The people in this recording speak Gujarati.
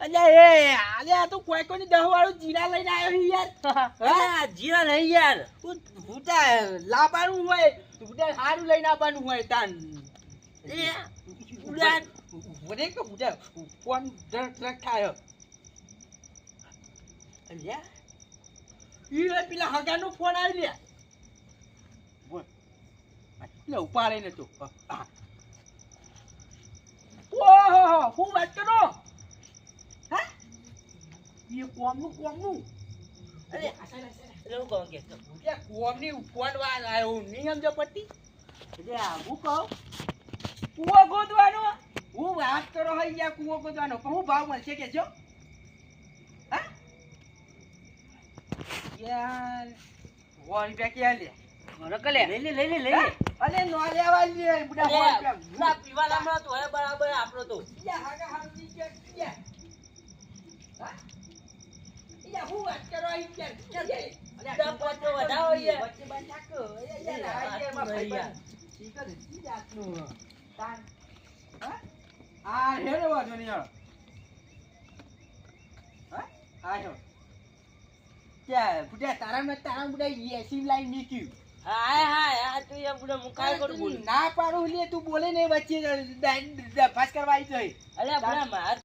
અલ્યા એ આલે આ તો કોઈ કોની 10 વાળું જીરા લઈને આવ્યો યાર. હા જીરા નહીં યાર. ભૂટા લાવવાનું હોય ભૂટા સારું લઈને આવવાનું હોય તાન એ ઉડાન વડે કે ભૂટા ફોન ટ્રક થાય. અલ્યા ઈ પેલા હગાનો ફોન આવી લે બોલ એટલે ઉપાડે ને તો ઓહો હું વાત કરો હા એ કોમનું અરે એવું કહું કે ભૂટા કોમની ફોન વાત આવ્યો નહીં સમજો પડતી એટલે હું કહું કૂવો ગોતવાનો હું વાત કરો હોય યા કૂવો ગોતવાનો કહું ભાવ મળશે કે જો હા યાર વોન રૂપિયા કે લે રકલે લઈ લે અલે નો લેવા લે બુડા ના પીવા લામડા તો હે બરાબર આપણો તો યા હાગા હામજી કે યા હા યા હું વાત કરો અહીં કે દા પોતો વધાવો યાર વચ્ચે બાંધા કો યાર આ માં ભાઈ ઠીક છે ઈ જાતનું તાન હા આ હેરો વાજો ની હા આ હે क्या बुढ़ा तारा बुढ़ा ये ऐसी लाइन नहीं क्यों હા તું એ બુડો મુકાય કર બોલ ना पारो ले तू बोले नहीं बच्चे फंस करवाई तो અલ્યા બુડા માર